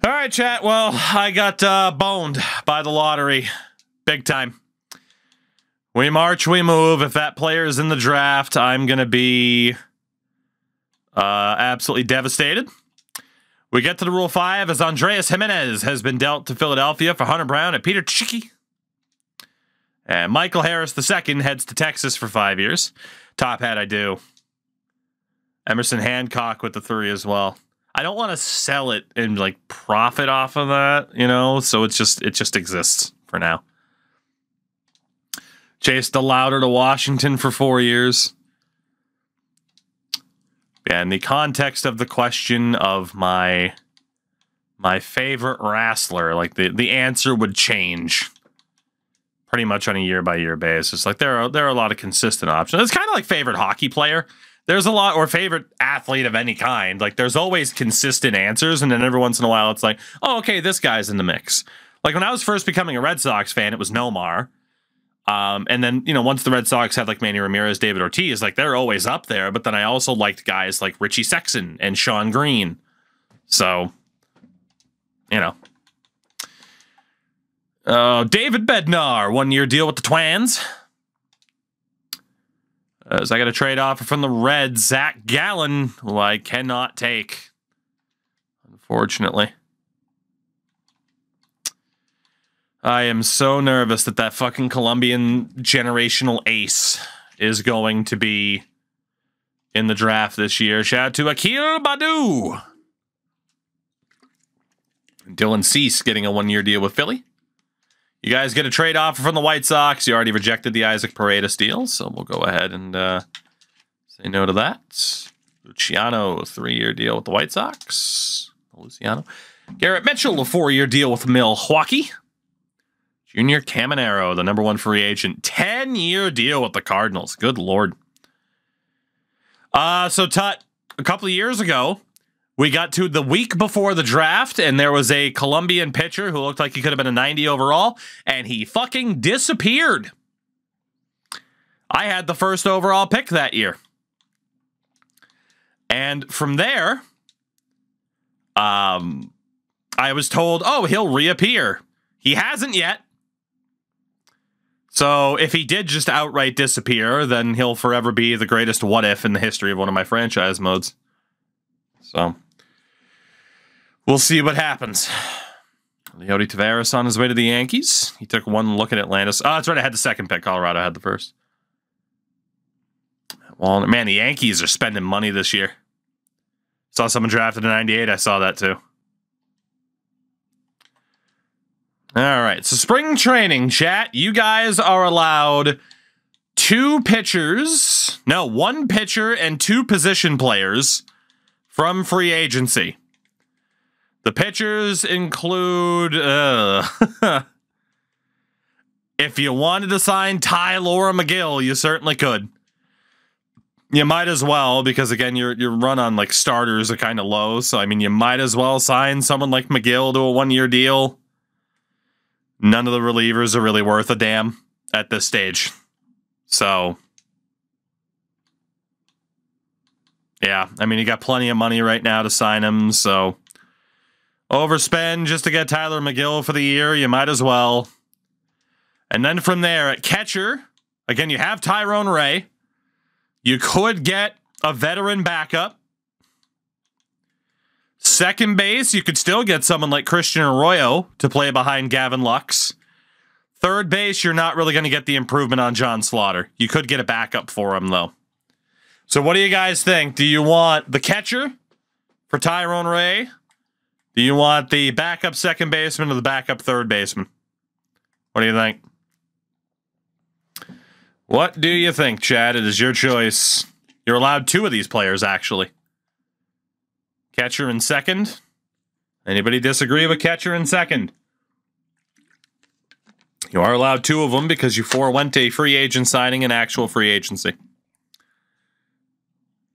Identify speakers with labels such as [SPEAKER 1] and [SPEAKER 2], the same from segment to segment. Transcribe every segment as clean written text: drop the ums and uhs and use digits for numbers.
[SPEAKER 1] All right, chat. Well, I got boned by the lottery. Big time. We march, we move. If that player is in the draft, I'm going to be absolutely devastated. We get to the Rule 5 as Andreas Jimenez has been dealt to Philadelphia for Hunter Brown and Peter Chicky. And Michael Harris II heads to Texas for 5 years. Top hat I do. Emerson Hancock with the 3 as well. I don't want to sell it and like profit off of that, you know, so it just exists for now. Chase DeLauder to Washington for 4 years. Yeah, in the context of the question of my favorite wrestler, like the answer would change pretty much on a year-by-year basis. Like there are a lot of consistent options. It's kind of like favorite hockey player. There's a lot, or favorite athlete of any kind. Like there's always consistent answers, and then every once in a while it's like, oh, okay, this guy's in the mix. Like when I was first becoming a Red Sox fan, it was Nomar. And then, you know, once the Red Sox had like Manny Ramirez, David Ortiz, like they're always up there. But then I also liked guys like Richie Sexson and Sean Green. So, you know. David Bednar, 1-year deal with the Twins. As I got a trade offer from the Reds, Zach Gallen, who I cannot take, unfortunately. I am so nervous that that fucking Colombian generational ace is going to be in the draft this year. Shout out to Akil Badu. Dylan Cease getting a 1-year deal with Philly. You guys get a trade offer from the White Sox. You already rejected the Isaac Paredes deal, so we'll go ahead and say no to that. Luciano, 3-year deal with the White Sox. Luciano. Garrett Mitchell, a 4-year deal with Milwaukee. Junior Caminero, the #1 free agent. 10-year deal with the Cardinals. Good Lord. So, Tut, a couple of years ago, we got to the week before the draft, and there was a Colombian pitcher who looked like he could have been a 90 overall, and he fucking disappeared. I had the first overall pick that year. And from there, I was told, oh, he'll reappear. He hasn't yet. So if he did just outright disappear, then he'll forever be the greatest what-if in the history of one of my franchise modes. So we'll see what happens. Leody Taveras on his way to the Yankees. He took one look at Atlantis. Oh, that's right. I had the second pick. Colorado had the first. Well, man, the Yankees are spending money this year. Saw someone drafted in 98. I saw that too. All right. So spring training, chat. You guys are allowed 2 pitchers. No, 1 pitcher and 2 position players from free agency. The pitchers include, if you wanted to sign Tyler McGill, you certainly could. You might as well, because again, your run on like starters are kind of low. So, I mean, you might as well sign someone like McGill to a 1-year deal. None of the relievers are really worth a damn at this stage. So, yeah, I mean, you got plenty of money right now to sign him, so overspend just to get Tyler McGill for the year, you might as well. And then from there, at catcher, again, you have Tyrone Ray. You could get a veteran backup. Second base, you could still get someone like Christian Arroyo to play behind Gavin Lux. Third base, you're not really going to get the improvement on John Slaughter. You could get a backup for him, though. So what do you guys think? Do you want the catcher for Tyrone Ray? Do you want the backup second baseman or the backup third baseman? What do you think? What do you think, Chad? It is your choice. You're allowed 2 of these players, actually. Catcher in second. Anybody disagree with catcher in second? You are allowed 2 of them because you forewent a free agent signing and actual free agency.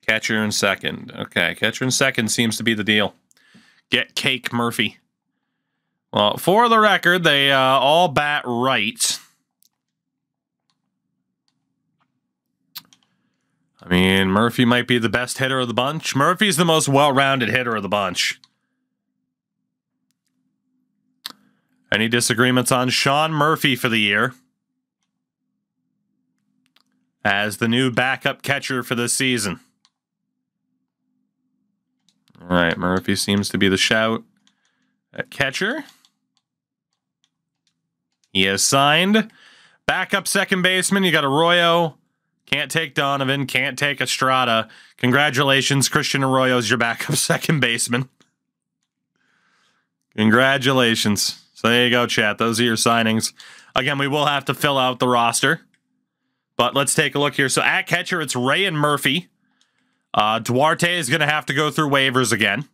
[SPEAKER 1] Catcher in second. Okay, catcher in second seems to be the deal. Get Cake Murphy. Well, for the record, they all bat right. I mean, Murphy might be the best hitter of the bunch. Murphy's the most well-rounded hitter of the bunch. Any disagreements on Sean Murphy for the year as the new backup catcher for this season? All right, Murphy seems to be the shout at catcher. He has signed. Backup second baseman, you got Arroyo. Can't take Donovan, can't take Estrada. Congratulations, Christian Arroyo is your backup second baseman. Congratulations. So there you go, chat. Those are your signings. Again, we will have to fill out the roster. But let's take a look here. So at catcher, it's Ray and Murphy. Duarte is going to have to go through waivers again,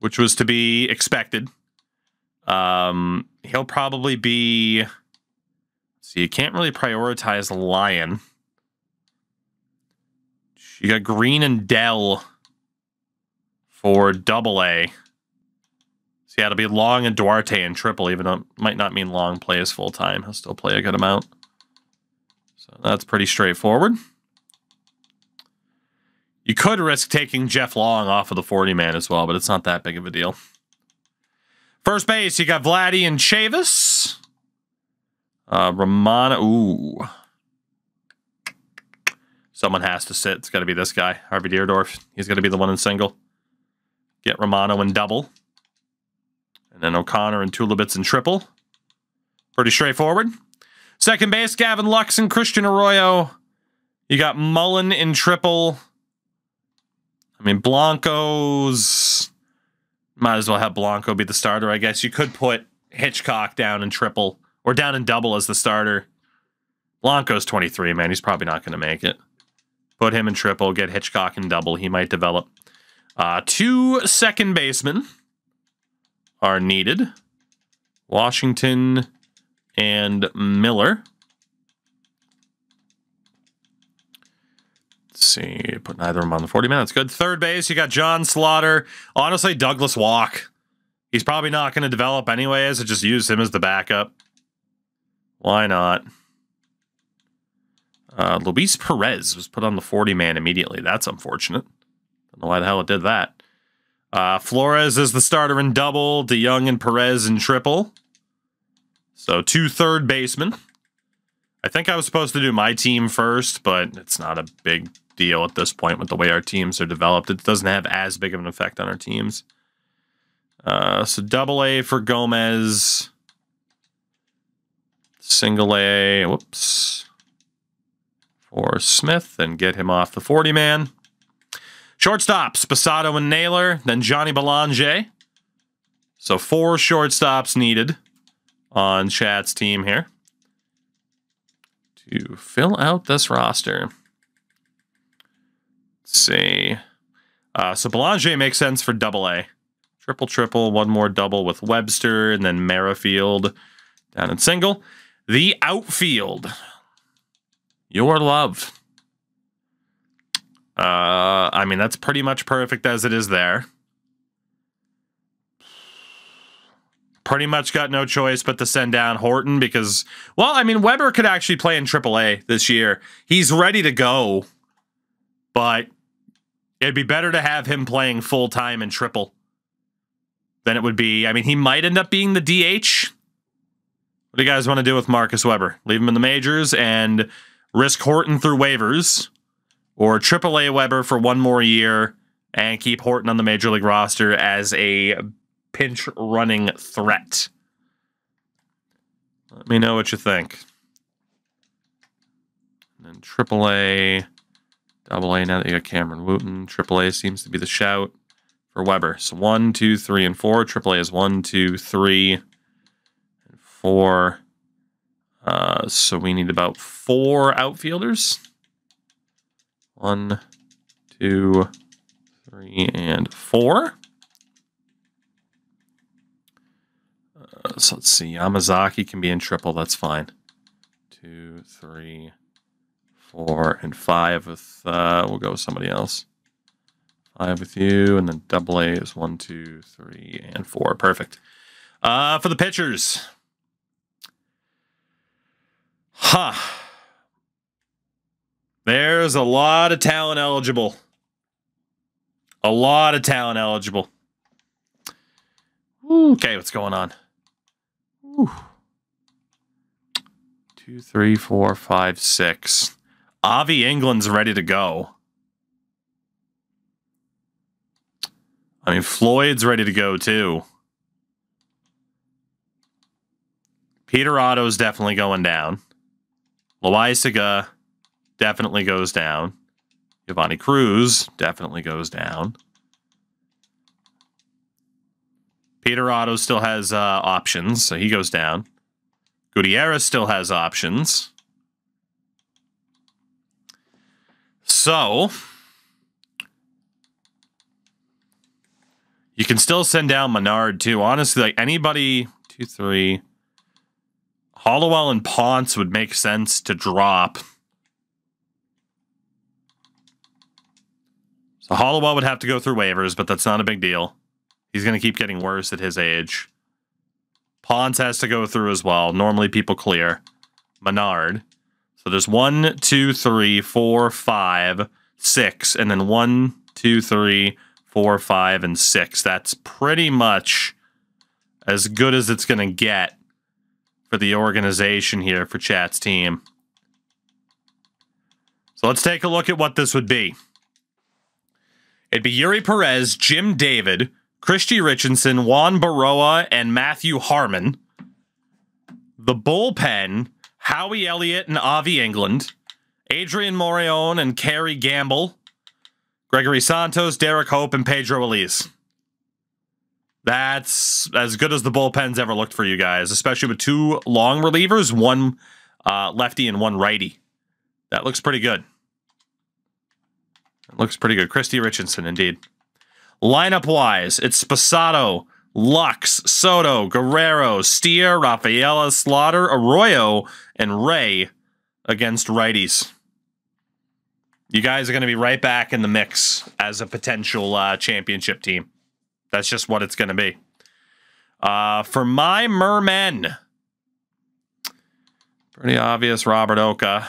[SPEAKER 1] which was to be expected. He'll probably be... See, you can't really prioritize Lyon. You got Green and Dell for AA. So yeah, it'll be Long and Duarte in triple, even though it might not mean Long plays full-time. He'll still play a good amount. So that's pretty straightforward. You could risk taking Jeff Long off of the 40-man as well, but it's not that big of a deal. First base, you got Vladdy and Chavis. Romano, ooh. Someone has to sit. It's got to be this guy, Harvey Deerdorf. He's going to be the one in single. Get Romano in double. And then O'Connor and Tulibitz in triple. Pretty straightforward. Second base, Gavin Lux and Christian Arroyo. You got Mullen in triple. I mean, Blanco's... Might as well have Blanco be the starter, I guess. You could put Hitchcock down in triple. Or down in double as the starter. Blanco's 23, man. He's probably not going to make it. Put him in triple, get Hitchcock in double. He might develop. 2 second basemen are needed. Washington and Miller. Let's see. Put neither of them on the 40-man. That's good. Third base, you got John Slaughter. Honestly, Douglas Walk. He's probably not going to develop anyways. So just use him as the backup. Why not? Luis Perez was put on the 40-man immediately. That's unfortunate. Don't know why the hell it did that. Flores is the starter in double. DeYoung and Perez in triple. So 2 third basemen. I think I was supposed to do my team first, but it's not a big deal at this point with the way our teams are developed. It doesn't have as big of an effect on our teams. So AA for Gomez. Single A, whoops, for Smith, and get him off the 40-man. Shortstops, Posado and Naylor, then Johnny Belanger. So 4 shortstops needed on Chat's team here to fill out this roster. Let's see. So Belanger makes sense for AA. Triple, 1 more double with Webster, and then Merrifield down in single. The outfield. Your love. I mean, that's pretty much perfect as it is there. Pretty much got no choice but to send down Horton because, well, I mean, Weber could actually play in AAA this year. He's ready to go, but it'd be better to have him playing full-time in triple than it would be. I mean, he might end up being the DH. What do you guys want to do with Marcus Weber? Leave him in the majors and risk Horton through waivers, or AAA Weber for 1 more year and keep Horton on the major league roster as a pinch running threat. Let me know what you think. And then AAA, AA, now that you got Cameron Wooten, AAA seems to be the shout for Weber. So 1, 2, 3, and 4. AAA is 1, 2, 3, and 4. So we need about 4 outfielders. 1, 2, 3, and 4. So let's see. Yamazaki can be in triple. That's fine. 2, 3, 4, and 5 with, we'll go with somebody else. 5 with you, and then AA is 1, 2, 3, and 4. Perfect. For the pitchers. Huh. There's a lot of talent eligible. A lot of talent eligible. Okay, what's going on? Whew. 2, 3, 4, 5, 6. Avi England's ready to go. I mean, Floyd's ready to go too. Peter Otto's definitely going down. Loaisaga definitely goes down. Giovanni Cruz definitely goes down. Peter Otto still has options, so he goes down. Gutierrez still has options. So, you can still send down Menard, too. Honestly, like anybody, 2, 3. Hollowell and Ponce would make sense to drop. So Hollowell would have to go through waivers, but that's not a big deal. He's going to keep getting worse at his age. Ponce has to go through as well. Normally people clear. Menard. So there's 1, 2, 3, 4, 5, 6, and then 1, 2, 3, 4, 5, and 6. That's pretty much as good as it's going to get for the organization here for Chat's team. So let's take a look at what this would be. It'd be Yuri Perez, Jim David, Christy Richardson, Juan Baroa, and Matthew Harmon. The bullpen, Howie Elliott and Avi England, Adrian Morion and Kerry Gamble, Gregory Santos, Derek Hope, and Pedro Elise. That's as good as the bullpen's ever looked for you guys, especially with 2 long relievers, 1 lefty and 1 righty. That looks pretty good. It looks pretty good. Christy Richardson, indeed. Lineup-wise, it's Sposato, Lux, Soto, Guerrero, Steer, Rafaela, Slaughter, Arroyo, and Ray against righties. You guys are going to be right back in the mix as a potential championship team. That's just what it's going to be. For my Mermen, pretty obvious Robert Oka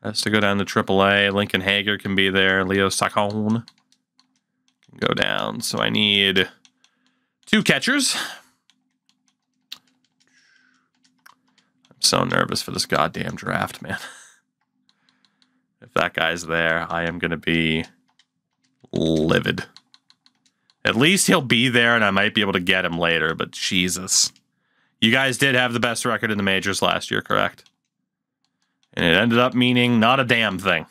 [SPEAKER 1] has to go down to AAA. Lincoln Hager can be there. Leo Sacon can go down. So I need 2 catchers. I'm so nervous for this goddamn draft, man. If that guy's there, I am going to be livid. At least he'll be there and I might be able to get him later, but Jesus. You guys did have the best record in the majors last year, correct? And it ended up meaning not a damn thing.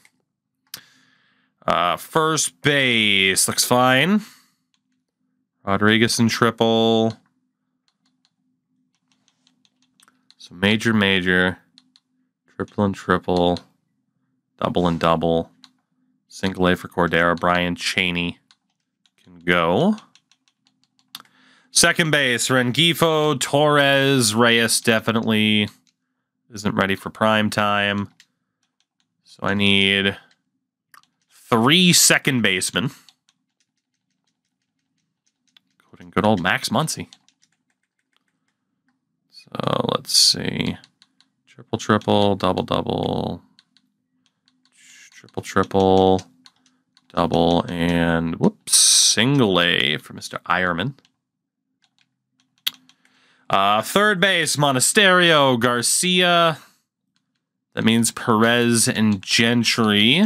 [SPEAKER 1] First base looks fine. Rodriguez in triple. So major, major. Triple and triple. Double and double. Single A for Cordero. Brian Chaney can go. Second base, Rengifo, Torres, Reyes definitely isn't ready for prime time. So I need 3 second basemen. Including good old Max Muncy. So let's see. Triple, triple, double, double. Triple, triple, double, and whoops, single A for Mr. Ironman. Third base, Monasterio, Garcia. That means Perez and Gentry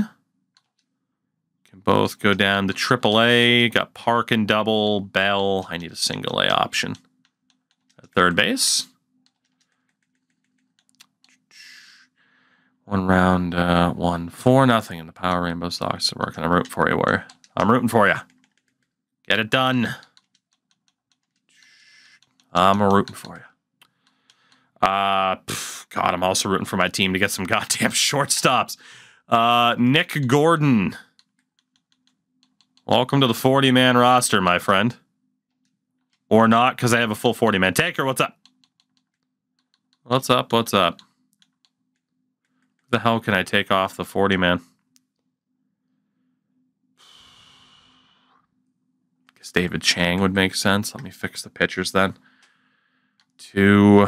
[SPEAKER 1] can both go down to AAA. Got Park and double, Bell. I need a single A option at third base. 1 round, 1-4-0 in the Power Rainbow Sox are working. I'm rooting for you, Warrior. I'm rooting for you. Get it done. I'm rooting for you. God, I'm also rooting for my team to get some goddamn shortstops. Nick Gordon. Welcome to the 40-man roster, my friend. Or not, because I have a full 40-man. Taker, what's up? What's up? What's up? The hell can I take off the 40-man? Guess David Chang would make sense. Let me fix the pitchers then. 2,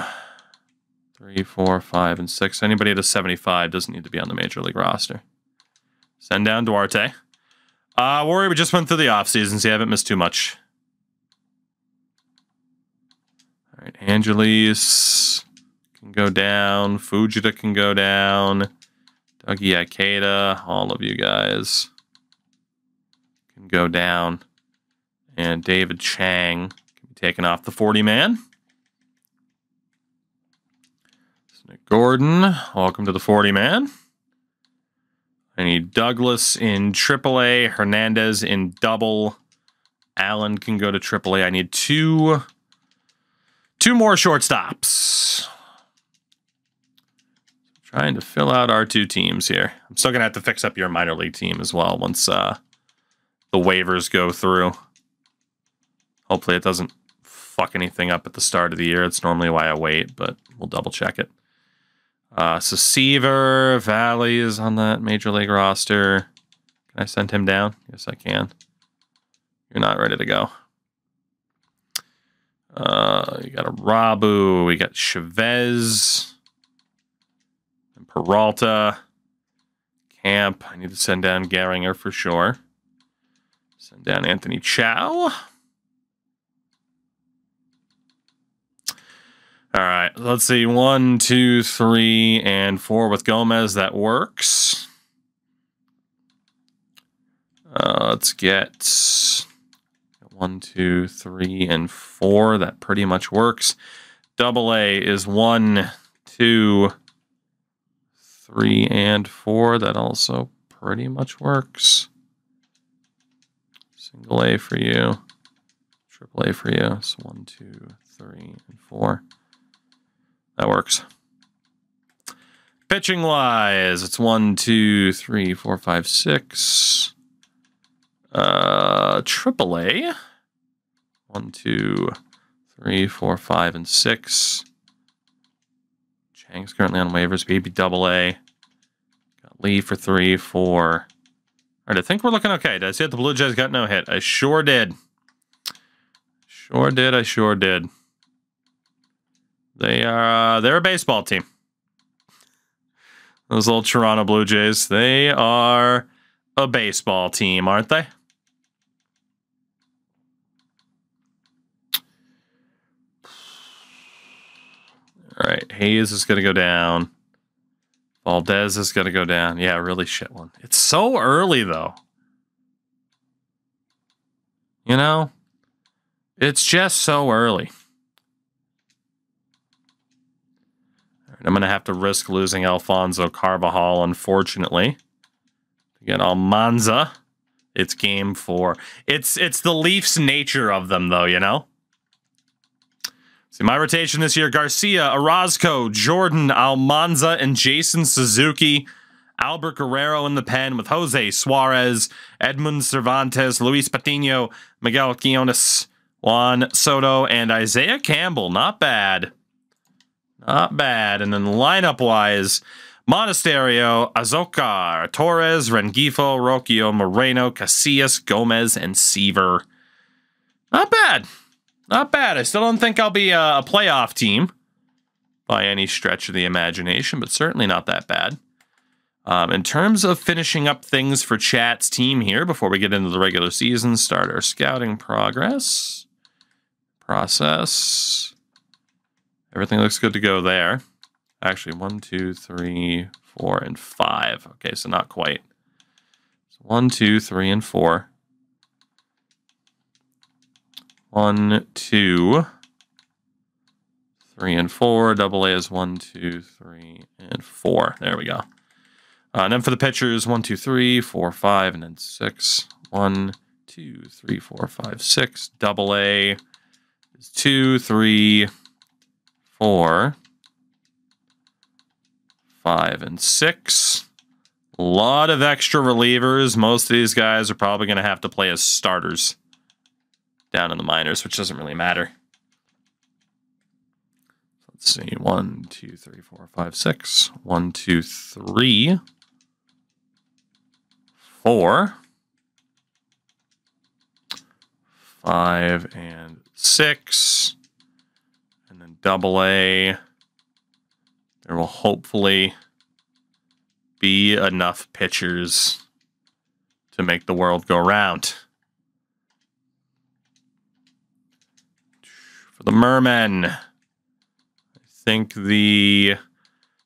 [SPEAKER 1] 3, 4, 5, and 6. Anybody at a 75 doesn't need to be on the Major League roster. Send down Duarte. Warrior, we just went through the offseason, so you haven't missed too much. All right, Angelis can go down. Fujita can go down. Dougie Ikeda, all of you guys can go down. And David Chang can be taken off the 40-man. Nick Gordon, welcome to the 40-man. I need Douglas in AAA, Hernandez in double. Allen can go to AAA. I need two more shortstops. Trying to fill out our 2 teams here. I'm still going to have to fix up your minor league team as well once the waivers go through. Hopefully it doesn't fuck anything up at the start of the year. It's normally why I wait, but we'll double check it. So Seaver, Valley is on that major league roster. Can I send him down? Yes, I can. You're not ready to go. You got a Rabu. We got Chavez. And Peralta. Camp. I need to send down Gehringer for sure. Send down Anthony Chow. All right, let's see. 1, 2, 3, and 4 with Gomez. That works. Let's get 1, 2, 3, and 4. That pretty much works. AA is 1, 2, 3, and 4. That also pretty much works. Single A for you. Triple A for you. So 1, 2, 3, and 4. That works. Pitching wise, it's 1, 2, 3, 4, 5, 6. Triple A. 1, 2, 3, 4, 5, and 6. Chang's currently on waivers. Baby double A. Got Lee for 3, 4. All right, I think we're looking okay. Did I see that the Blue Jays got no hit? I sure did. I sure did. They're a baseball team. Those little Toronto Blue Jays, they are a baseball team, aren't they? All right, Hayes is going to go down. Valdez is going to go down. Yeah, really shit one. It's so early, though. You know? It's just so early. I'm going to have to risk losing Alfonso Carvajal, unfortunately. To get Almanza. It's game 4. It's the Leafs' nature of them, though, you know? See, my rotation this year, Garcia, Orozco, Jordan, Almanza, and Jason Suzuki. Albert Guerrero in the pen with Jose Suarez, Edmund Cervantes, Luis Patino, Miguel Quinones, Juan Soto, and Isaiah Campbell. Not bad. Not bad. And then lineup-wise, Monasterio, Azocar, Torres, Rengifo, Rocchio, Moreno, Casillas, Gomez, and Seaver. Not bad. Not bad. I still don't think I'll be a playoff team by any stretch of the imagination, but certainly not that bad. In terms of finishing up things for Chat's team here, before we get into the regular season, start our scouting process. Everything looks good to go there. Actually, 1, 2, 3, 4, and 5. Okay, so not quite. So 1, 2, 3, and 4. 1, 2, 3, and 4. Double A is 1, 2, 3, and 4. There we go. And then for the pitchers, 1, 2, 3, 4, 5, and then 6. 1, 2, 3, 4, 5, 6. Double A is 2, 3, 4, 5, and 6. A lot of extra relievers. Most of these guys are probably going to have to play as starters down in the minors, which doesn't really matter. Let's see. 1, 2, 3, 4, 5, 6. 1, 2, 3, 4, 5, and 6. And then double A. There will hopefully be enough pitchers to make the world go round. For the Mermen, think the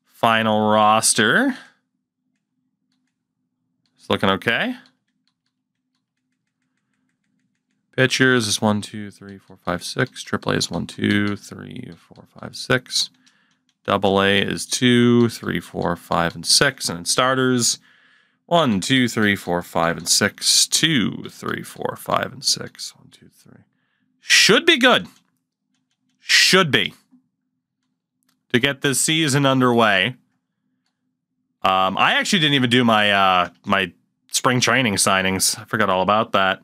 [SPEAKER 1] final roster is looking okay. Pitchers is 1, 2, 3, 4, 5, 6. AAA is 1, 2, 3, 4, 5, 6. AA is 2, 3, 4, 5, and 6. And then starters, 1, 2, 3, 4, 5, and 6. 2, 3, 4, 5, and 6. 1, 2, 3. Should be good. Should be. To get this season underway. I actually didn't even do my my spring training signings. I forgot all about that.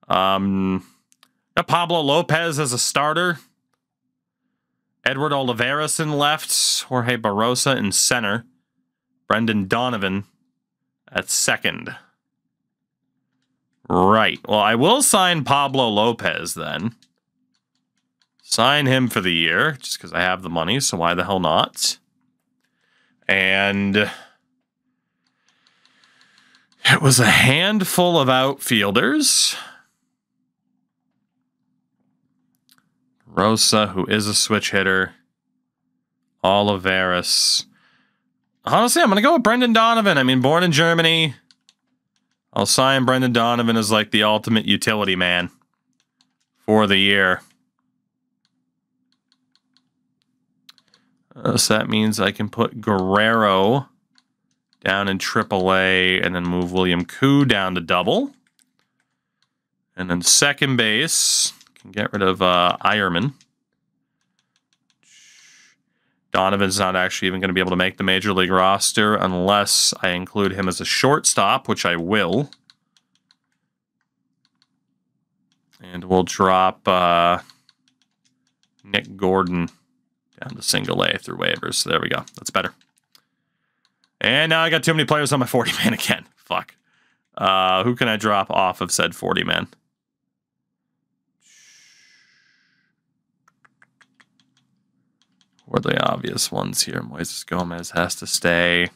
[SPEAKER 1] Got Pablo Lopez as a starter. Edward Olivares in left. Jorge Barrosa in center. Brendan Donovan at second. Right. Well, I will sign Pablo Lopez then. Sign him for the year, just because I have the money, so why the hell not? And it was a handful of outfielders. Rosa, who is a switch hitter. Olivares. Honestly, I'm going to go with Brendan Donovan. I mean, born in Germany. I'll sign Brendan Donovan as like the ultimate utility man for the year. So that means I can put Guerrero down in AAA and then move William Koo down to double. And then second base, can get rid of Ironman. Donovan's not actually even going to be able to make the Major League roster unless I include him as a shortstop, which I will. And we'll drop Nick Gordon down to single A through waivers. So there we go. That's better. And now I got too many players on my 40-man again. Fuck. Who can I drop off of said 40-man? What are the obvious ones here? Moises Gomez has to stay.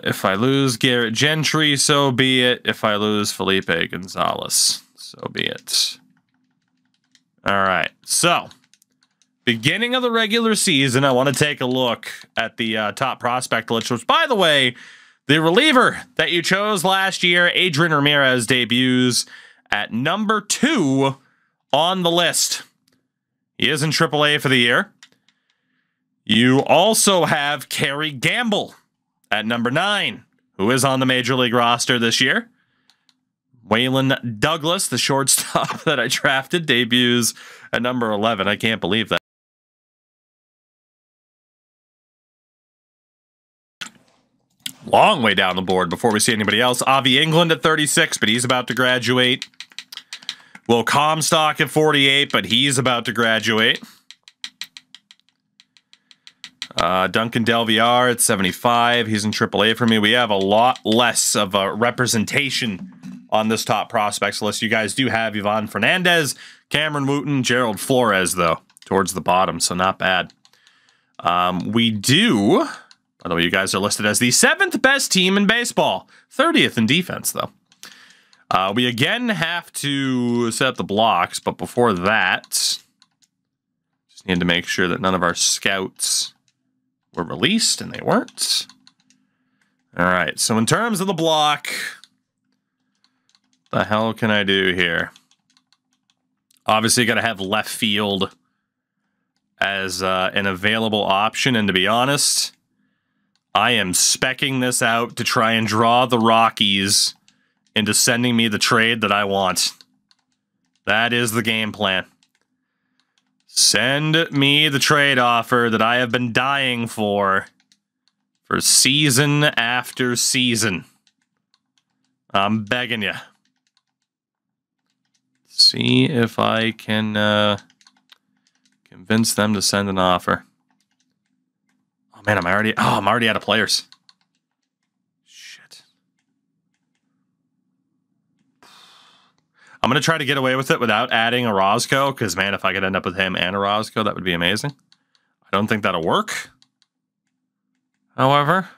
[SPEAKER 1] If I lose Garrett Gentry, so be it. If I lose Felipe Gonzalez, so be it. All right. So, beginning of the regular season, I want to take a look at the top prospect list, which, by the way, the reliever that you chose last year, Adrian Ramirez, debuts at number 2 on the list. He is in AAA for the year. You also have Kerry Gamble at number 9, who is on the Major League roster this year. Waylon Douglas, the shortstop that I drafted, debuts at number 11. I can't believe that. Long way down the board before we see anybody else. Avi England at 36, but he's about to graduate. Will Comstock at 48, but he's about to graduate. Duncan Del Villar at 75. He's in AAA for me. We have a lot less of a representation on this top prospects list. You guys do have Ivan Fernandez, Cameron Wooten, Gerald Flores, though, towards the bottom, so not bad. We do, by the way, you guys are listed as the 7th best team in baseball. 30th in defense, though. We again have to set up the blocks, but before that, just need to make sure that none of our scouts were released, and they weren't. All right, so in terms of the block, the hell can I do here? Obviously, got to have left field as an available option, and to be honest, I am speccing this out to try and draw the Rockies into sending me the trade that I want. That is the game plan. Send me the trade offer that I have been dying for season after season. I'm begging you. See if I can convince them to send an offer. Oh man, I'm already out of players. Shit. I'm going to try to get away with it without adding a Orozco, because, man, if I could end up with him and a Orozco, that would be amazing. I don't think that'll work. However,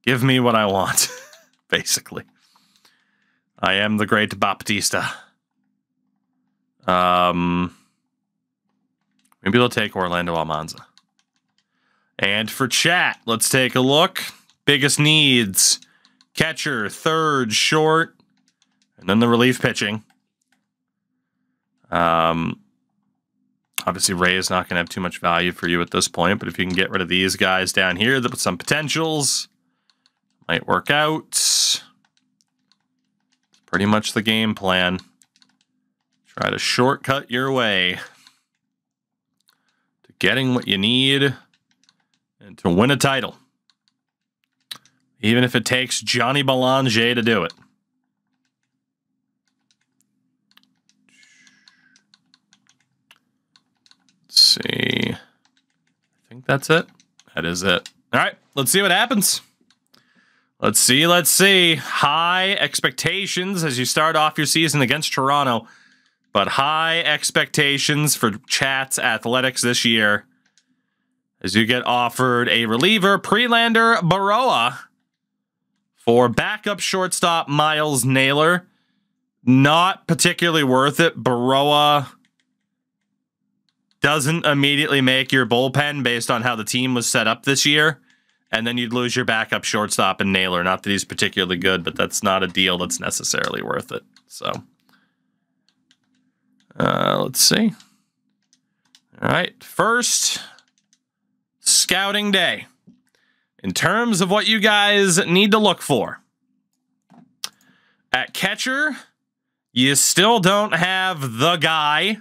[SPEAKER 1] Give me what I want, basically. I am the great Baptista. Maybe they'll take Orlando Almanza. And for chat, let's take a look. Biggest needs. Catcher, third, short, and then the relief pitching. Obviously, Ray is not going to have too much value for you at this point, but if you can get rid of these guys down here with some potentials, might work out. It's pretty much the game plan. Try to shortcut your way to getting what you need and to win a title. Even if it takes Johnny Belanger to do it. Let's see. I think that's it. That is it. All right, let's see what happens. Let's see. High expectations as you start off your season against Toronto, but high expectations for Chat's Athletics this year as you get offered a reliever, Prelander Baroa, for backup shortstop Miles Naylor. Not particularly worth it. Baroa doesn't immediately make your bullpen based on how the team was set up this year. And then you'd lose your backup shortstop in Naylor. Not that he's particularly good, but that's not a deal that's necessarily worth it. So, let's see. All right, first scouting day. In terms of what you guys need to look for. At catcher, you still don't have the guy.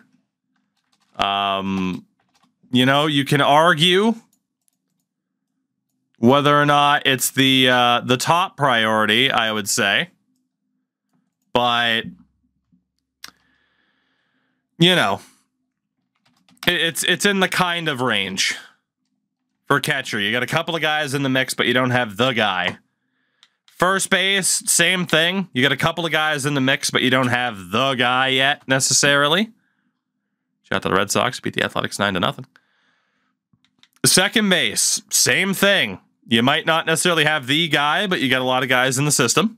[SPEAKER 1] You know, you can argue whether or not it's the top priority, I would say. But you know, it's in the kind of range for catcher. You got a couple of guys in the mix, but you don't have the guy. First base, same thing. You got a couple of guys in the mix, but you don't have the guy yet necessarily. Shout out to the Red Sox, beat the Athletics 9-0. Second base, same thing. You might not necessarily have the guy, but you got a lot of guys in the system.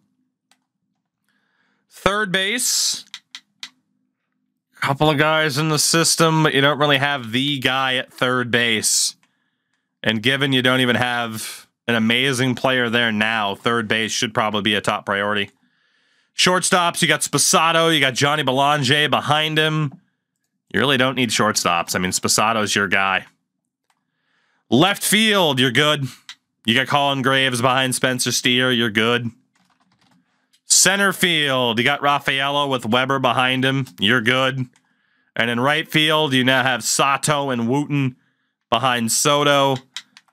[SPEAKER 1] Third base, a couple of guys in the system, but you don't really have the guy at third base. And given you don't even have an amazing player there now, third base should probably be a top priority. Shortstops, you got Sposato, you got Johnny Belanger behind him. You really don't need shortstops. I mean, Sposato's your guy. Left field, you're good. You got Colin Graves behind Spencer Steer, you're good. Center field, you got Raffaello with Weber behind him, you're good. And in right field, you now have Sato and Wooten behind Soto.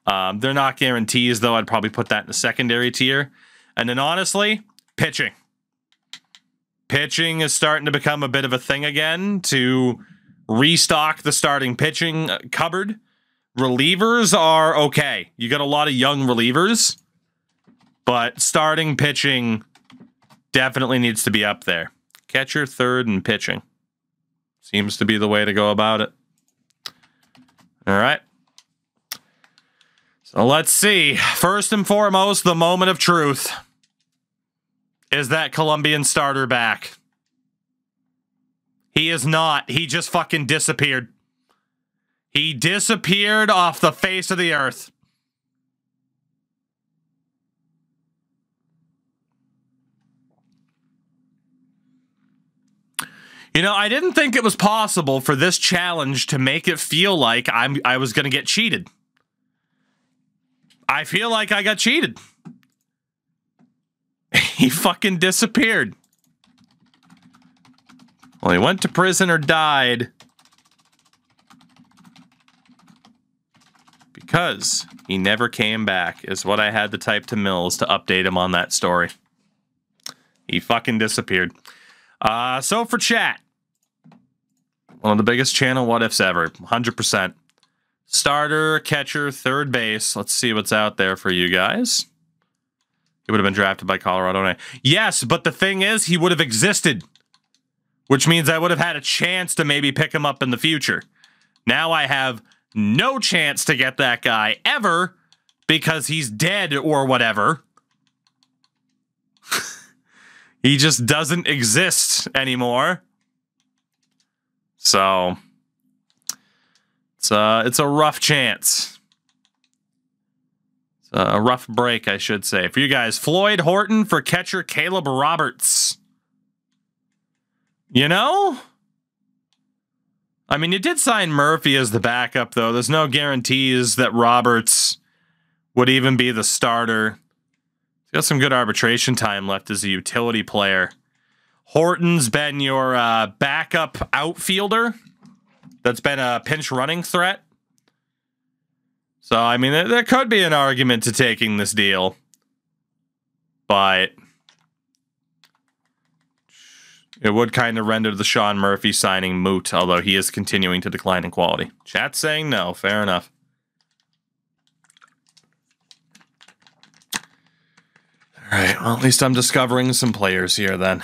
[SPEAKER 1] They're not guarantees, though. I'd probably put that in the secondary tier. And then, honestly, pitching. Pitching is starting to become a bit of a thing again to restock the starting pitching cupboard. Relievers are okay. You got a lot of young relievers, but starting pitching definitely needs to be up there. Catcher, third, and pitching. Seems to be the way to go about it. All right. So let's see. First and foremost, the moment of truth. Is that Colombian starter back? He is not. He just fucking disappeared. He disappeared off the face of the earth. You know, I didn't think it was possible for this challenge to make it feel like I was going to get cheated. I feel like I got cheated. He fucking disappeared. Well, he went to prison or died because he never came back, is what I had to type to Mills to update him on that story. He fucking disappeared. So for chat, one of the biggest channel what ifs ever, 100%. Starter, catcher, third base. Let's see what's out there for you guys. He would have been drafted by Colorado. Yes, but the thing is, he would have existed, which means I would have had a chance to maybe pick him up in the future. Now I have no chance to get that guy ever because he's dead or whatever. He just doesn't exist anymore. So it's a rough chance. It's a rough break, I should say. For you guys, Floyd Horton for catcher Caleb Roberts. You know? I mean, you did sign Murphy as the backup, though. There's no guarantees that Roberts would even be the starter. He's got some good arbitration time left as a utility player. Horton's been your backup outfielder that's been a pinch running threat. So, I mean, there could be an argument to taking this deal. But it would kind of render the Sean Murphy signing moot, although he is continuing to decline in quality. Chat's saying no. Fair enough. All right. Well, at least I'm discovering some players here then.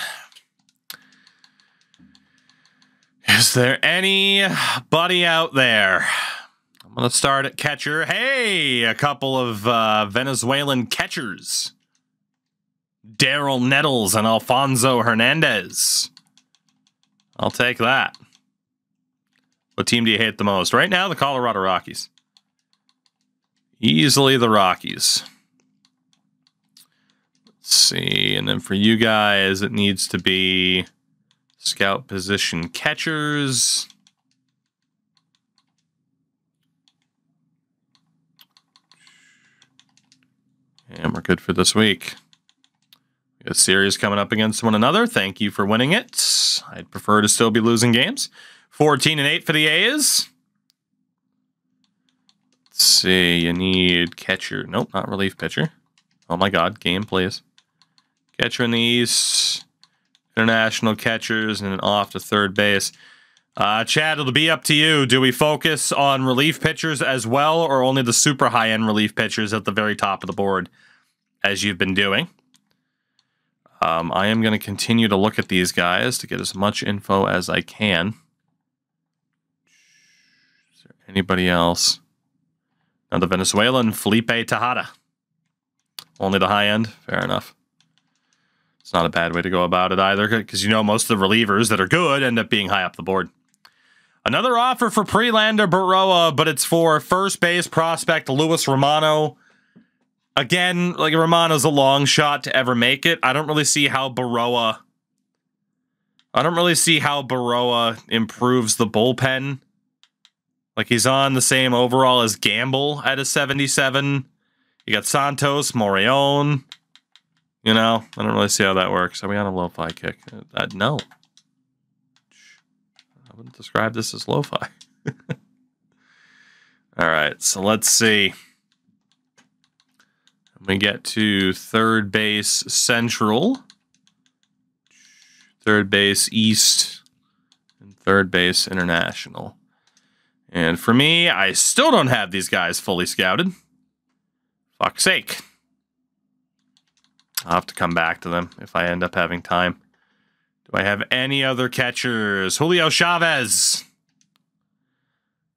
[SPEAKER 1] Is there anybody out there? I'm going to start at catcher. Hey, a couple of Venezuelan catchers. Daryl Nettles and Alfonso Hernandez. I'll take that. What team do you hate the most? Right now, the Colorado Rockies. Easily the Rockies. Let's see. And then for you guys, it needs to be scout position catchers. And we're good for this week. We got a series coming up against one another. Thank you for winning it. I'd prefer to still be losing games. 14-8 for the A's. Let's see. You need catcher. Nope, not relief pitcher. Oh my God. Game, please. Catcher in the East. International catchers, and then off to third base. Chad, it'll be up to you. Do we focus on relief pitchers as well, or only the super high-end relief pitchers at the very top of the board, as you've been doing? I am going to continue to look at these guys to get as much info as I can. Is there anybody else? Now, the Venezuelan Felipe Tejada. Only the high-end? Fair enough. It's not a bad way to go about it either, because you know most of the relievers that are good end up being high up the board. Another offer for Prelander Baroa, but it's for first base prospect Luis Romano. Again, like Romano's a long shot to ever make it. I don't really see how Baroa improves the bullpen. Like, he's on the same overall as Gamble at a 77. You got Santos, Morion. You know, I don't really see how that works. Are we on a lo-fi kick? No. I wouldn't describe this as lo-fi. All right, so let's see. We get to third base Central, third base East, and third base International. And for me, I still don't have these guys fully scouted. Fuck's sake. I'll have to come back to them if I end up having time. Do I have any other catchers? Julio Chavez.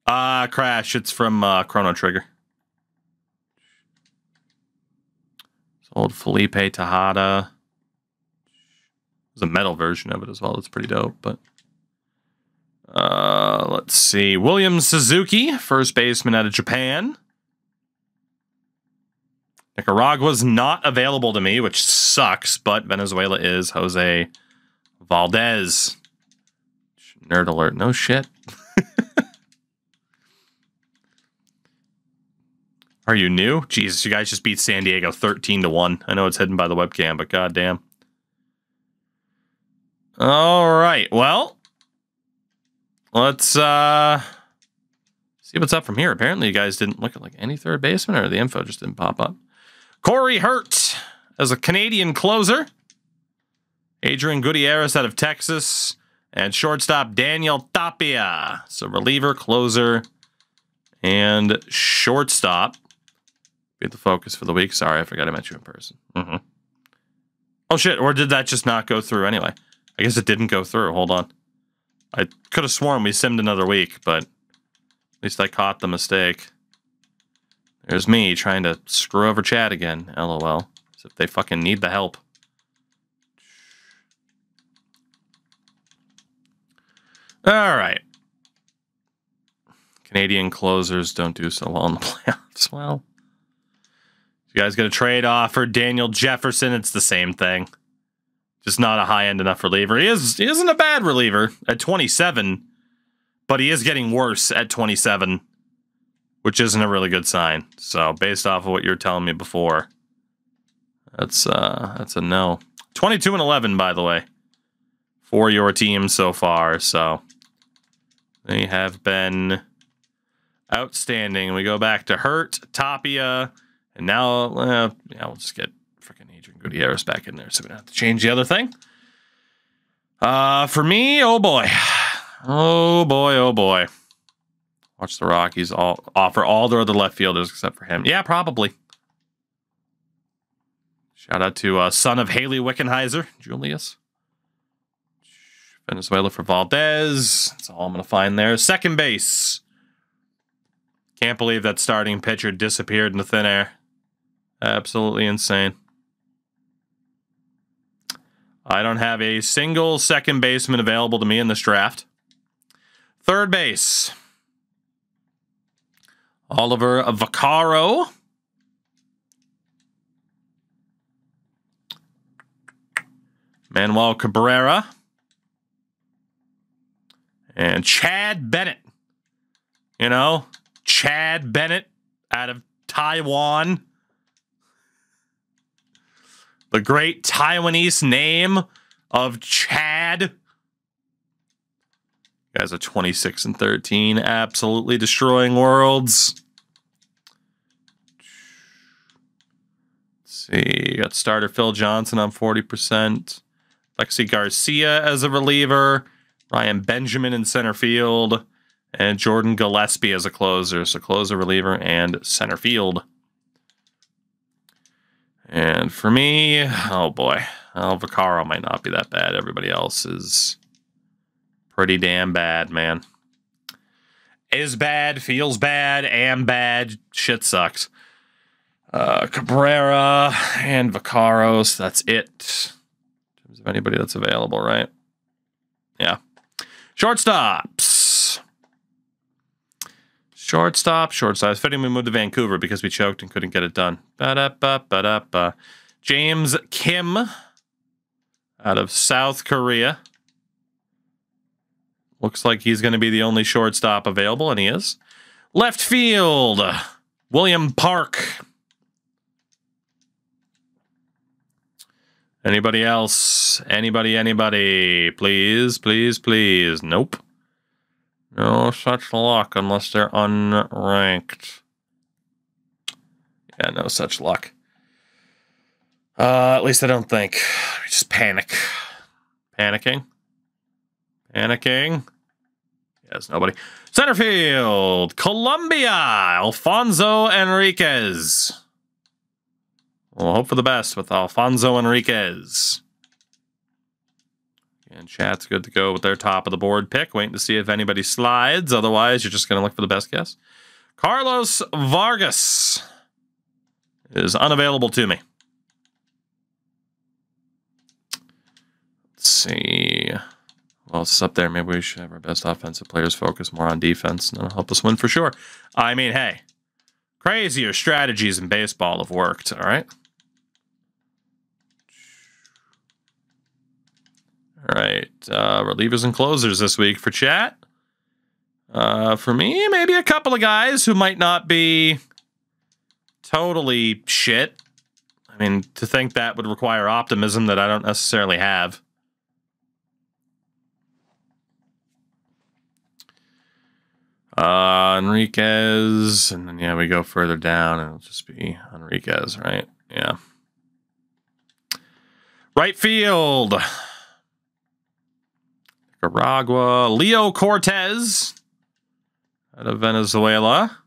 [SPEAKER 1] Crash. It's from Chrono Trigger. It's old Felipe Tejada. There's a metal version of it as well. It's pretty dope, but... let's see. William Suzuki, first baseman out of Japan. Nicaragua's not available to me, which sucks, but Venezuela is. Jose Valdez. Nerd alert. No shit. Are you new? Jesus, you guys just beat San Diego 13-1. I know it's hidden by the webcam, but goddamn. All right, well... let's see what's up from here. Apparently, you guys didn't look at like any third baseman, or the info just didn't pop up. Corey Hurt as a Canadian closer. Adrian Gutierrez out of Texas. And shortstop Daniel Tapia. So reliever, closer, and shortstop. Be the focus for the week. Sorry, I forgot I met you in person. Oh, shit. Or did that just not go through anyway? I guess it didn't go through. Hold on. I could have sworn we simmed another week, but at least I caught the mistake. There's me trying to screw over chat again. LOL. As if they fucking need the help. All right. Canadian closers don't do so well in the playoffs. Well, you guys got a trade offer. Daniel Jefferson, it's the same thing. Just not a high-end enough reliever. He isn't a bad reliever at 27, but he is getting worse at 27, which isn't a really good sign. So, based off of what you're telling me before, that's a no. 22-11, by the way, for your team so far. So, they have been outstanding. We go back to Hurt, Tapia, and now we'll just get freaking Adrian Gutierrez back in there, so we don't have to change the other thing. For me, oh boy. Watch the Rockies offer all their other left fielders except for him. Yeah, probably. Shout out to son of Haley Wickenheiser, Julius. Venezuela for Valdez. That's all I'm going to find there. Second base. Can't believe that starting pitcher disappeared into thin air. Absolutely insane. I don't have a single second baseman available to me in this draft. Third base. Oliver Vaccaro. Manuel Cabrera. And Chad Bennett. You know, Chad Bennett out of Taiwan. The great Taiwanese name of Chad. You guys are 26-13, absolutely destroying worlds. Let's see, you got starter Phil Johnson on 40%. Lexi Garcia as a reliever. Ryan Benjamin in center field. And Jordan Gillespie as a closer. So closer, reliever, and center field. And for me, oh boy. Well, Vaccaro might not be that bad. Everybody else is pretty damn bad, man. Is bad, feels bad, am bad. Shit sucks. Cabrera and Vaccaro, so that's it. In terms of anybody that's available, right? Yeah. Shortstops. Shortstop. It's fitting we moved to Vancouver because we choked and couldn't get it done. Ba-da-ba-ba-da-ba. James Kim out of South Korea. Looks like he's going to be the only shortstop available, and he is. Left field. William Park. Anybody else? Anybody? Please, please, please. Nope. No such luck unless they're unranked. Yeah, no such luck. At least I don't think. Just panic. Panicking. Yes, nobody. Center field. Colombia. Alfonso Enriquez. We'll hope for the best with Alfonso Enriquez. And chat's good to go with their top of the board pick. Waiting to see if anybody slides. Otherwise, you're just going to look for the best guess. Carlos Vargas is unavailable to me. Let's see. Well, it's up there. Maybe we should have our best offensive players focus more on defense. And that'll help us win for sure. I mean, hey. Crazier strategies in baseball have worked, all right? All right, relievers and closers this week for chat. For me, maybe a couple of guys who might not be totally shit. I mean, to think that would require optimism that I don't necessarily have. Enriquez, and then, yeah, we go further down, and it'll just be Enriquez, right? Yeah. Right field. Nicaragua, Leo Cortez out of Venezuela.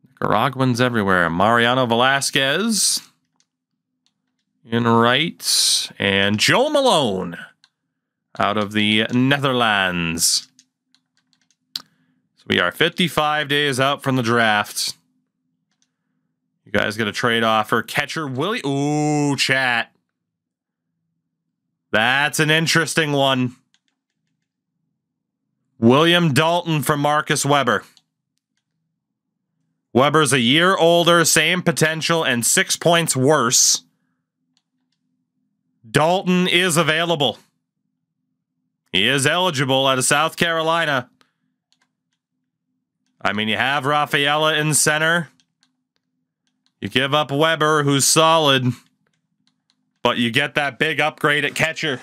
[SPEAKER 1] Nicaraguans everywhere. Mariano Velasquez in right. And Joe Malone out of the Netherlands. So we are 55 days out from the draft. You guys get a trade offer. Catcher Willie. Ooh, chat. That's an interesting one. William Dalton for Marcus Weber. Weber's a year older, same potential, and 6 points worse. Dalton is available. He is eligible out of South Carolina. I mean, you have Rafaela in center. You give up Weber, who's solid, but you get that big upgrade at catcher.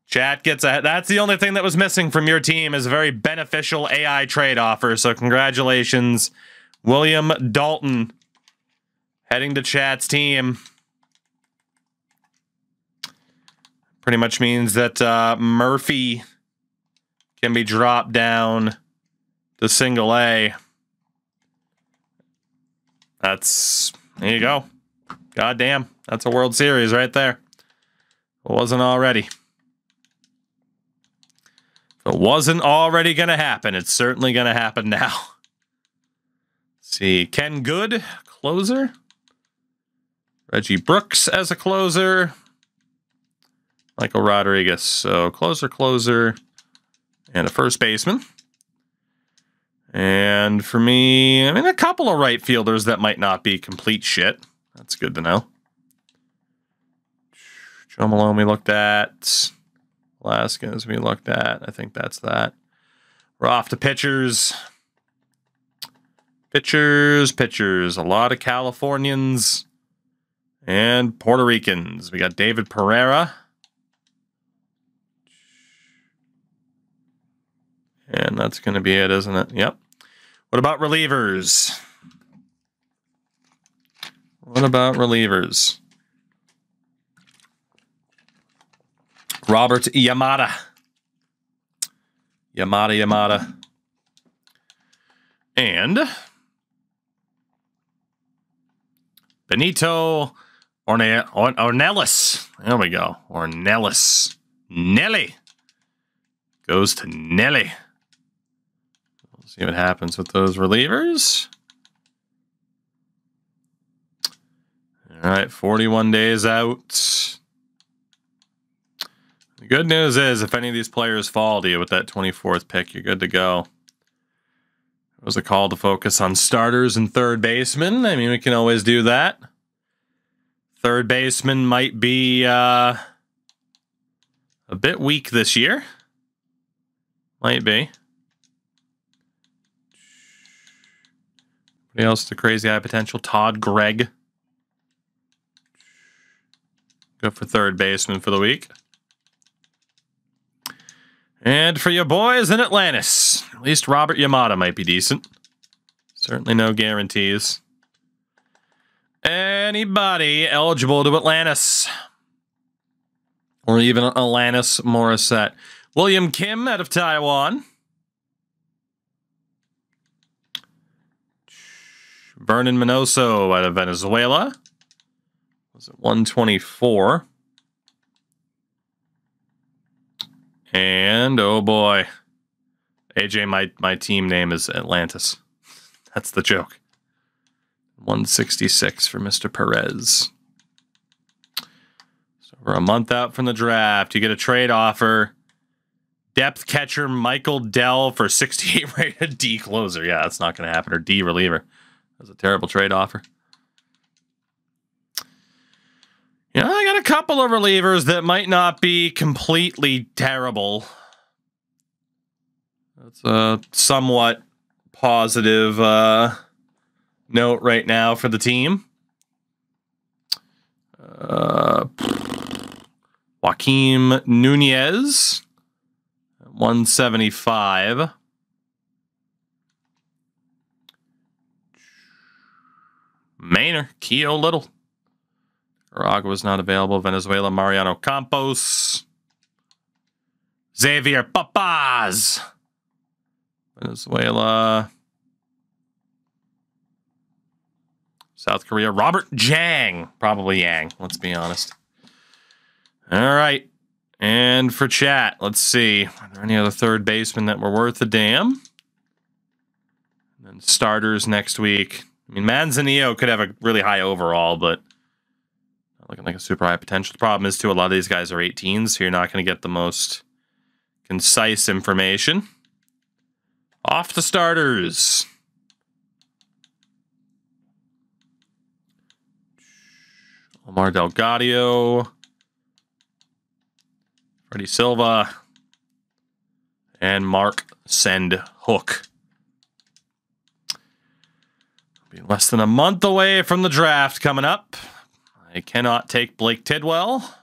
[SPEAKER 1] Chat gets ahead. That's the only thing that was missing from your team is a very beneficial AI trade offer. So congratulations, William Dalton, heading to Chat's team. Pretty much means that Murphy can be dropped down to single A. There you go. God damn. That's a World Series right there. It wasn't already. If it wasn't already going to happen, it's certainly going to happen now. Let's see. Ken Good, closer. Reggie Brooks as a closer. Michael Rodriguez. So closer, and a first baseman. And for me, I mean, a couple of right fielders that might not be complete shit. That's good to know. Joe Malone we looked at. Velasquez we looked at. I think that's that. We're off to pitchers. Pitchers. A lot of Californians and Puerto Ricans. We got David Pereira. And that's going to be it, isn't it? Yep. What about relievers? Robert Yamada. And Benito Ornelas. There we go. Ornelas. Nelly. Goes to Nelly. We'll see what happens with those relievers. All right, 41 days out. The good news is, if any of these players fall to you with that 24th pick, you're good to go. It was a call to focus on starters and third baseman. I mean, we can always do that. Third baseman might be a bit weak this year. Might be. Anybody else with the crazy high potential? Todd Gregg. Go for third baseman for the week. And for your boys in Atlantis, at least Robert Yamada might be decent. Certainly no guarantees. Anybody eligible to Atlantis? Or even Alanis Morissette. William Kim out of Taiwan. Vernon Minoso out of Venezuela. Was it 124? And, oh boy. AJ, my team name is Atlantis. That's the joke. 166 for Mr. Perez. So we're a month out from the draft. You get a trade offer. Depth catcher Michael Dell for 68 rated D closer. Yeah, that's not going to happen. Or D reliever. That's a terrible trade offer. Yeah, I got a couple of relievers that might not be completely terrible. That's a somewhat positive note right now for the team. Joaquim Nunez, 175. Maynard, Keo Little. Aragua was not available. Venezuela, Mariano Campos. Xavier Papas. Venezuela. South Korea, Robert Jang. Probably Yang, let's be honest. All right. And for chat, let's see. Are there any other third basemen that were worth a damn? And then starters next week. I mean, Manzanillo could have a really high overall, but not looking like a super high potential. The problem is, too, a lot of these guys are 18s, so you're not going to get the most concise information. Off the starters. Omar Delgado. Freddie Silva. And Mark Sendhook. Be less than a month away from the draft coming up. I cannot take Blake Tidwell.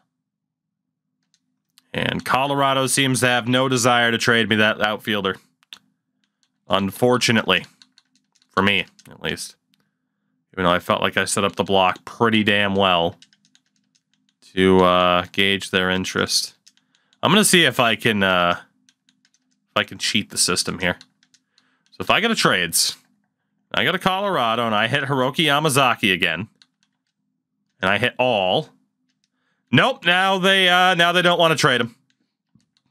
[SPEAKER 1] And Colorado seems to have no desire to trade me that outfielder. Unfortunately. For me, at least. Even though I felt like I set up the block pretty damn well to gauge their interest. I'm going to see if I can cheat the system here. So if I go to trades, I go to Colorado and I hit Hiroki Yamazaki again. And I hit all. Nope, now they don't want to trade him.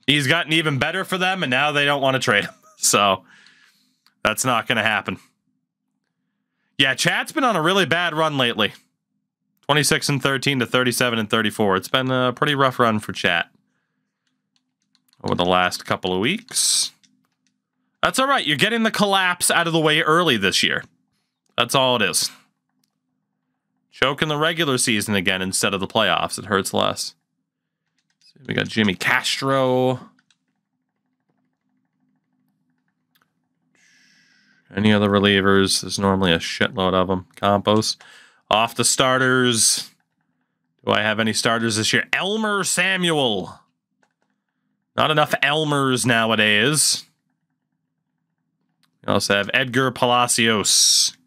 [SPEAKER 1] He's gotten even better for them, and now they don't want to trade him. So that's not going to happen. Yeah, chat's been on a really bad run lately. 26-13 to 37-34. It's been a pretty rough run for chat over the last couple of weeks. That's all right. You're getting the collapse out of the way early this year. That's all it is. Choke in the regular season again instead of the playoffs. It hurts less. We got Jimmy Castro. Any other relievers? There's normally a shitload of them. Campos. Off the starters. Do I have any starters this year? Elmer Samuel. Not enough Elmers nowadays. We also have Edgar Palacios.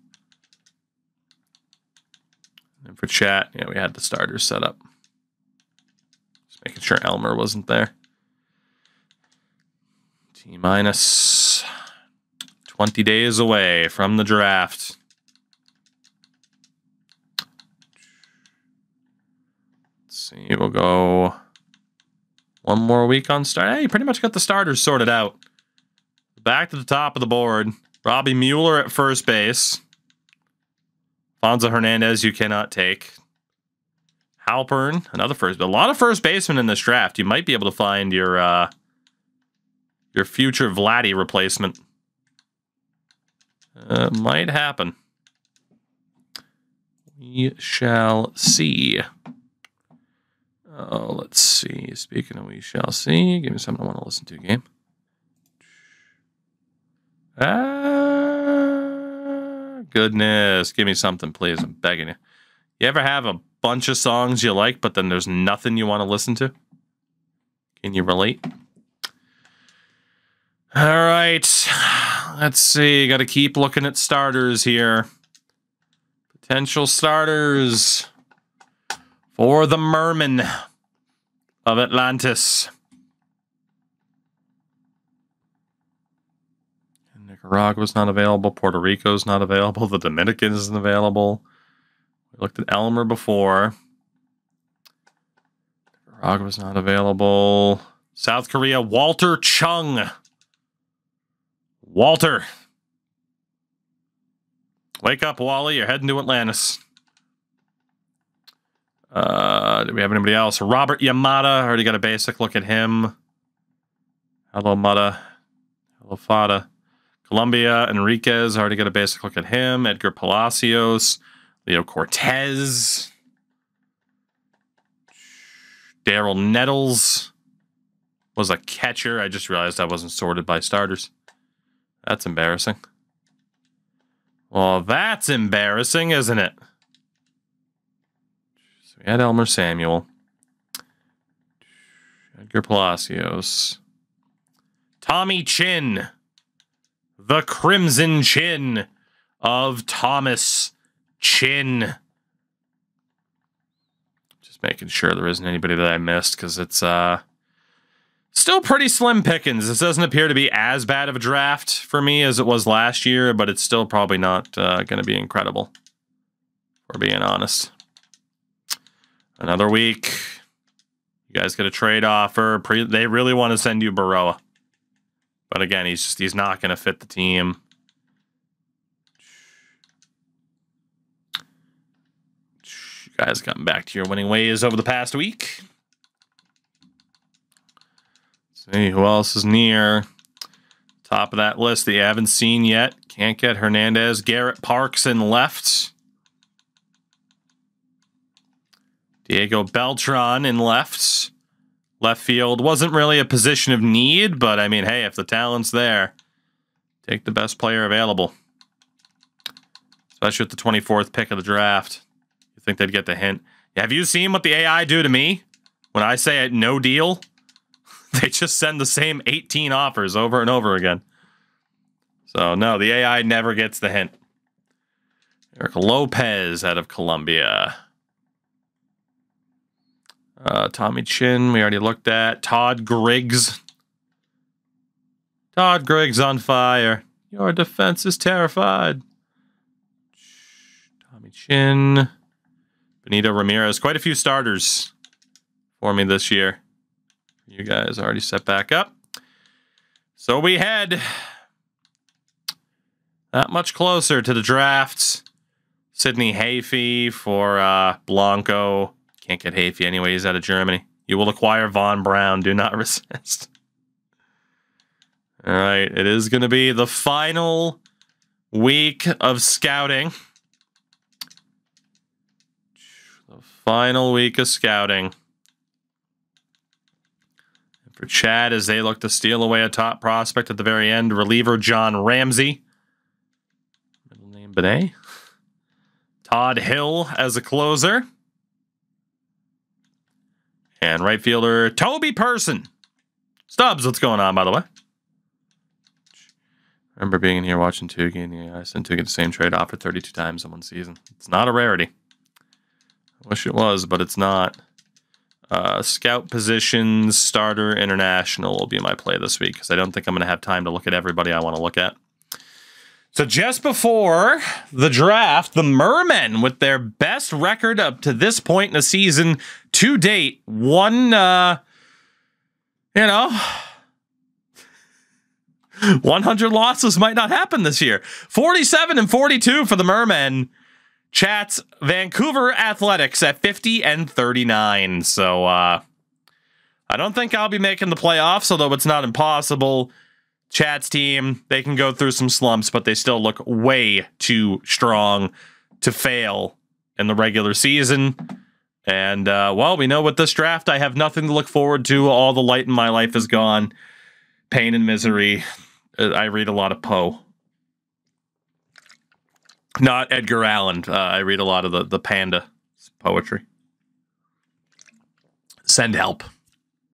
[SPEAKER 1] And for chat, yeah, we had the starters set up. Just making sure Elmer wasn't there. T-minus 20 days away from the draft. Let's see, we'll go one more week on start. Hey, you pretty much got the starters sorted out. Back to the top of the board. Robbie Mueller at first base. Fonzo Hernandez, you cannot take. Halpern, another first. A lot of first basemen in this draft. You might be able to find your future Vladdy replacement. Might happen. We shall see. Oh, let's see. Speaking of we shall see, give me something I want to listen to, game. Goodness. Give me something, please. I'm begging you. You ever have a bunch of songs you like, but then there's nothing you want to listen to? Can you relate? All right. Let's see. Got to keep looking at starters here. Potential starters for the Merman of Atlantis. Nicaragua's not available. Puerto Rico's not available. The Dominican isn't available. We looked at Elmer before. Nicaragua's not available. South Korea, Walter Chung. Walter. Wake up, Wally. You're heading to Atlantis. Do we have anybody else? Robert Yamada. Already got a basic look at him. Hello, Mata. Hello, Fada. Colombia, Enriquez. Already got a basic look at him. Edgar Palacios. Leo Cortez. Daryl Nettles was a catcher. I just realized I wasn't sorted by starters. That's embarrassing. Well, that's embarrassing, isn't it? So we had Elmer Samuel. Edgar Palacios. Tommy Chin. The Crimson Chin of Thomas Chin. Just making sure there isn't anybody that I missed, because it's still pretty slim pickings. This doesn't appear to be as bad of a draft for me as it was last year, but it's still probably not going to be incredible, for being honest. Another week. You guys get a trade offer. They really want to send you Baroa. But again, he's not going to fit the team. You guys gotten back to your winning ways over the past week. See, see who else is near. Top of that list that you haven't seen yet. Can't get Hernandez. Garrett Parks in left. Diego Beltran in left. Left field wasn't really a position of need, but I mean, hey, if the talent's there, take the best player available. Especially with the 24th pick of the draft. You think they'd get the hint? Have you seen what the AI do to me? When I say no deal, they just send the same 18 offers over and over again. So, no, the AI never gets the hint. Eric Lopez out of Colombia. Tommy Chin, we already looked at. Todd Griggs. Todd Griggs on fire. Your defense is terrified. Tommy Chin. Benito Ramirez. Quite a few starters for me this year. You guys already set back up. So we head that much closer to the drafts. Sidney Hayfie for Blanco. Can't get Hayfie anyway. He's out of Germany. You will acquire Von Braun. Do not resist. All right. It is going to be the final week of scouting. The final week of scouting. And for Chad, as they look to steal away a top prospect at the very end, reliever John Ramsey. Middle name Benet. Todd Hill as a closer. And right fielder, Toby Person. Stubbs, what's going on, by the way? I remember being in here watching Toogie, and I sent Toogie the same trade offer 32 times in one season. It's not a rarity. I wish it was, but it's not. Scout positions, starter, international will be my play this week, because I don't think I'm going to have time to look at everybody I want to look at. So just before the draft, the Mermen, with their best record up to this point in the season to date, 100 losses might not happen this year. 47-42 for the Mermen. Chat's Vancouver Athletics at 50-39. So I don't think I'll be making the playoffs, although it's not impossible. Chat's team, they can go through some slumps, but they still look way too strong to fail in the regular season. And, well, we know with this draft, I have nothing to look forward to. All the light in my life is gone. Pain and misery. I read a lot of Poe. Not Edgar Allan. I read a lot of the Panda poetry. Send help.